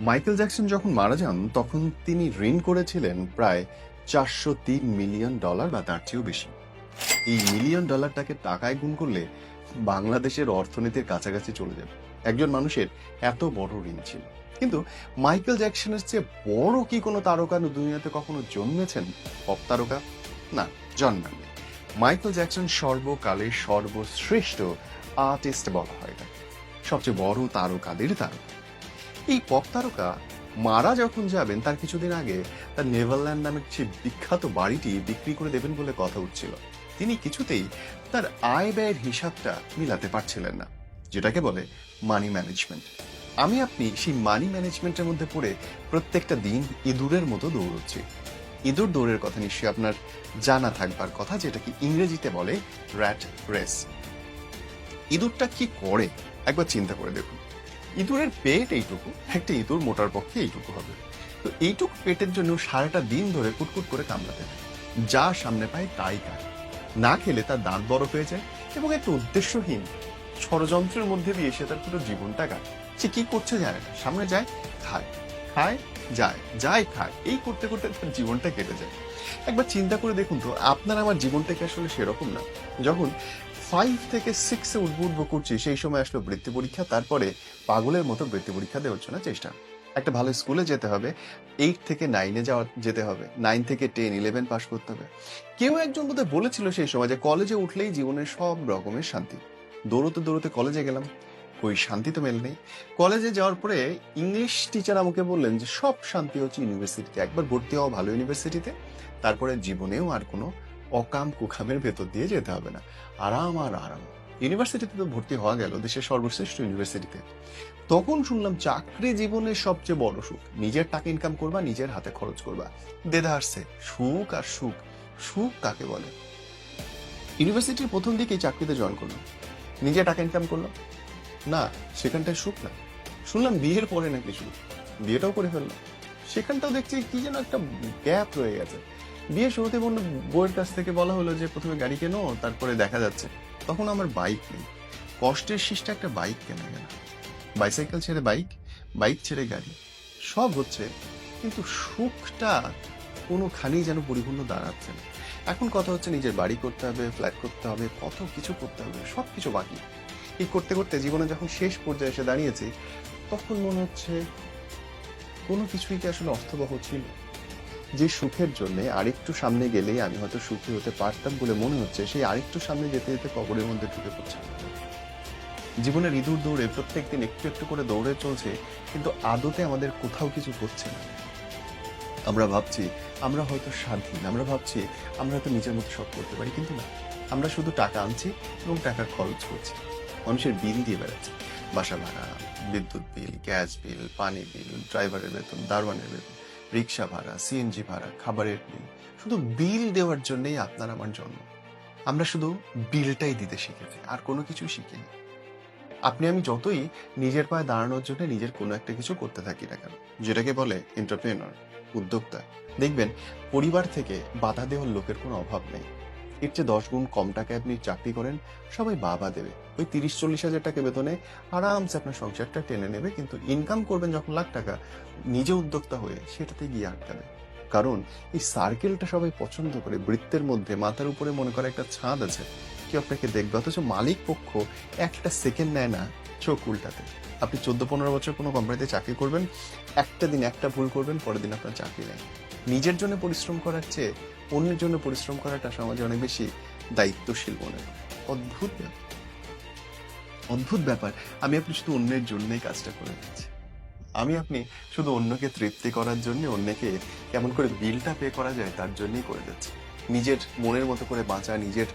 Michael Jackson যখন মারা যান তখন তিনি ঋণ করেছিলেন প্রায় $403 মিলিয়ন বা তার চেয়েও বেশি। এই মিলিয়ন ডলারটাকে টাকায় গুণ করলে বাংলাদেশের অর্থনীতির কাছাকাছি চলে যাবে। একজন মানুষের এত বড় ঋণ ছিল। কিন্তু মাইকেল জ্যাকসনের চেয়ে বড় কি কোনো তারকা দুনিয়াতে কখনো জন্মেছেন? পপ তারকা? না, জন্মেননি। মাইকেল জ্যাকসন সর্বকালের সর্বশ্রেষ্ঠ আর্টিস্ট বলা হয় তাকে, সবচেয়ে বড় তারকাদের তারকা। এই পপ তারকা মারা যখন যাবেন তার কিছুদিন আগে তার নেভারল্যান্ড নামের সেই বিখ্যাত বাড়িটি বিক্রি করে দেবেন বলে কথা উঠছিল। তিনি কিছুতেই তার আয় ব্যয়ের হিসাবটা মিলাতে পারছিলেন না, যেটাকে বলে মানি ম্যানেজমেন্ট। আমি আপনি সেই মানি ম্যানেজমেন্টের মধ্যে পড়ে প্রত্যেকটা দিন ইঁদুরের মতো দৌড়চ্ছি। ইঁদুর দৌড়ের কথা নিশ্চয়ই আপনার জানা থাকবার কথা, যেটাকে ইংরেজিতে বলে র্যাট রেস। ইঁদুরটা কি করে একবার চিন্তা করে দেখুন। ইঁদুরের পেট এইটুকু, একটা ইঁদুর মোটার পক্ষে এইটুকু হবে। তো এইটুকু পেটের জন্য সারাটা দিন ধরে কুটকুট করে কামড়াতে থাকে, যা সামনে পায় তাই খায়। না খেলে তার দাঁত বড় হয়ে যায় এবং একটা উদ্দেশ্যহীন ষড়যন্ত্রের মধ্যে দিয়ে সে তার পুরো জীবনটা কাটে। সে কি করছে জানে না, সামনে যায় খায়, খায় যায়, যায় খায়, এই করতে করতে তার জীবনটা কেটে যায়। একবার চিন্তা করে দেখুন তো, আপনার আমার জীবনটাকে আসলে সেরকম না। যখন 5 থেকে 6-এ উঠবো করছি সেই সময় আসলো বৃত্তি পরীক্ষা, তারপরে পাগলের মতো বৃত্তি পরীক্ষা দেওয়ার জন্য চেষ্টা। একটা ভালো স্কুলে যেতে হবে, 8 থেকে 9-এ যেতে হবে, 9 থেকে 10, 11 পাস করতে হবে। কেউ একজন বোধহয় বলেছিল সেই সময় যে কলেজে উঠলেই জীবনের সব রকমের শান্তি। দৌড়তে দৌড়তে কলেজে গেলাম, কই শান্তি তো মেল নেই। কলেজে যাওয়ার পরে ইংলিশ টিচার আমাকে বললেন যে সব শান্তি হচ্ছে ইউনিভার্সিটিতে, একবার ভর্তি হওয়া ভালো ইউনিভার্সিটিতে, তারপরে জীবনেও আর কোনো অকাম কুকামের ভেতর দিয়ে যেতে হবে না, আরাম আর আরাম। ইউনিভার্সিটিতে তো ভর্তি হওয়া গেল, দেশের সর্বশ্রেষ্ঠ ইউনিভার্সিটিতে। তখন শুনলাম চাকরি জীবনের সবচেয়ে বড় সুখ, নিজের টাকা ইনকাম করবা, নিজের হাতে খরচ করবা। দেদা আসছে সুখ আর সুখ। সুখ কাকে বলে? ইউনিভার্সিটির প্রথম দিকেই চাকরিতে জয়েন করলাম, নিজে টাকা ইনকাম করলাম, না সেখানটায় সুখ না। শুনলাম বিয়ের পরে নাকি সুখ, বিয়েটাও করে ফেললাম, সেখানটাও দেখছি কি যেন একটা গ্যাপ রয়ে গেছে। বিয়ে শুরুতে বউয়ের কাছ থেকে বলা হলো যে প্রথমে গাড়ি কেনো, তারপরে দেখা যাচ্ছে। তখন আমার বাইক নেই, কষ্টের শীষটা একটা বাইক কেনা গেল। বাইসাইকেল ছেড়ে বাইক, বাইক ছেড়ে গাড়ি, সব হচ্ছে, কিন্তু সুখটা কোনোখানেই যেন পরিপূর্ণ দাঁড়াচ্ছে না। এখন কথা হচ্ছে নিজের বাড়ি করতে হবে, ফ্ল্যাট করতে হবে, কত কিছু করতে হবে, সবকিছু বাকি। এই করতে করতে জীবনে যখন শেষ পর্যায়ে এসে দাঁড়িয়েছি, তখন মনে হচ্ছে কোনো কিছুই কি আসলে অর্থবহ ছিল? যে সুখের জন্য আরেকটু সামনে গেলেই আমি হয়তো সুখী হতে পারতাম বলে মনে হচ্ছে, সেই আরেকটু সামনে যেতে যেতে কবরের মধ্যে ঢুকে পড়ছে। জীবনের ইঁদুর দৌড়ে প্রত্যেকদিন একটু একটু করে দৌড়ে চলছে, কিন্তু আদতে আমাদের কোথাও কিছু হচ্ছে না। আমরা ভাবছি আমরা হয়তো স্বাধীন, আমরা ভাবছি আমরা হয়তো নিজের মতো সব করতে পারি, কিন্তু না। আমরা শুধু টাকা আনছি এবং টাকা খরচ করছি, মানুষের বিল দিয়ে বেড়াচ্ছি। বাসা ভাড়া, বিদ্যুৎ বিল, গ্যাস বিল, পানি বিল, ড্রাইভারের বেতন, দারোয়ানের বেতন, রিক্সা ভাড়া, সিএনজি ভাড়া, খাবারের বিল। শুধু বিল দেওয়ার জন্যই আপনার আমার জন্ম। আমরা শুধু বিলটাই দিতে শিখেছি, আর কোনো কিছু শিখিনি। আপনি আমি যতই নিজের পায়ে দাঁড়ানোর জন্য নিজের কোনো একটা কিছু করতে থাকি না কেন, যেটাকে বলে এন্টারপ্রেনার, উদ্যোক্তা, দেখবেন পরিবার থেকে বাধা দেওয়ার লোকের কোনো অভাব নেই। এর চেয়ে 10 গুণ কম টাকায় আপনি চাকরি করেন, সবাই বাবা দেবে। ওই 30-40 হাজার টাকা বেতনে আরামসে আপনার সংসারটা টেনে নেবে, কিন্তু ইনকাম করবেন যখন লাখ টাকা, নিজে উদ্যোক্তা হয়ে সেটাতে গিয়ে আটকাবে। কারণ এই সার্কেলটা সবাই পছন্দ করে। বৃত্তের মধ্যে মাথার উপরে মনে করে একটা ছাদ আছে, কেউ আপনাকে দেখবে, অথচ মালিক পক্ষ একটা সেকেন্ড নেয় না চোখ উল্টাতে। আপনি 14-15 বছর কোনো কোম্পানিতে চাকরি করবেন, একটা দিন একটা ভুল করবেন, পরের দিন আপনার চাকরি নেই। নিজের জন্য পরিশ্রম করার চেয়ে অন্যের জন্য পরিশ্রম করাটা সমাজে অনেক বেশি দায়িত্বশীল মনে হয়। অদ্ভুত ব্যাপার, অদ্ভুত ব্যাপার। আমি আপনি শুধু অন্যের জন্যই কাজটা করে দিচ্ছি। আমি আপনি শুধু অন্যকে তৃপ্তি করার জন্য, অন্যকে কেমন করে বিলটা পে করা যায় তার জন্যই করে যাচ্ছি। নিজের মনের মতো করে বাঁচা, নিজের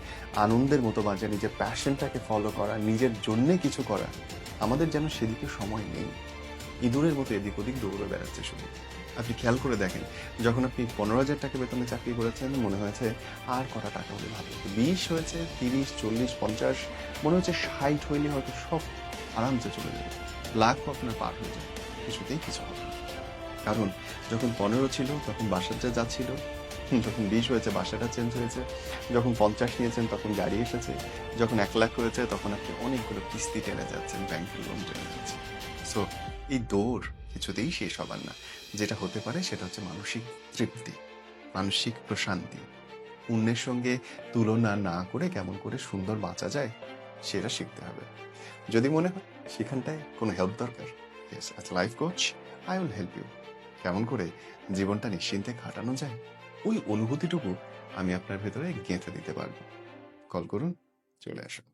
আনন্দের মতো বাঁচা, নিজের প্যাশনটাকে ফলো করা, নিজের জন্যে কিছু করা, আমাদের যেন সেদিকে সময় নেই। ইঁদুরের মতো এদিক ওদিক দৌড়ে বেড়াচ্ছে শুধু। আপনি খেয়াল করে দেখেন, যখন আপনি 15,000 টাকা বেতনে চাকরি করেছেন মনে হয়েছে আর কটা টাকা হলে ভালো হতো, 20 হয়েছে, 30, 40, 50, মনে হচ্ছে 60 হইলে হয়তো সব আরামসে চলে যাবে, লাখ আপনার পার হয়ে যাবে, কিছুতেই কিছু হবে না। কারণ যখন 15 ছিল তখন বাসার যা যাচ্ছিল, যখন 20 হয়েছে বাসাটা চেঞ্জ হয়েছে, যখন 50 নিয়েছেন তখন গাড়ি এসেছে, যখন 1 লাখ হয়েছে তখন আপনি অনেকগুলো কিস্তি টেনে যাচ্ছেন, ব্যাংকের লোন টেনে যাচ্ছেন। সো এই দৌড় কিছুতেই শেষ হবার না। যেটা হতে পারে সেটা হচ্ছে মানসিক তৃপ্তি, মানসিক প্রশান্তি। অন্যের সঙ্গে তুলনা না করে কেমন করে সুন্দর বাঁচা যায় সেটা শিখতে হবে। যদি মনে হয় সেখানটায় কোনো হেল্প দরকার, yes, as life coach I will help you. কেমন করে জীবনটা নিশ্চিন্তে কাটানো যায় ওই অনুভূতিটুকু আমি আপনার ভেতরে গেঁথে দিতে পারবো। কল করুন, চলে আসুন।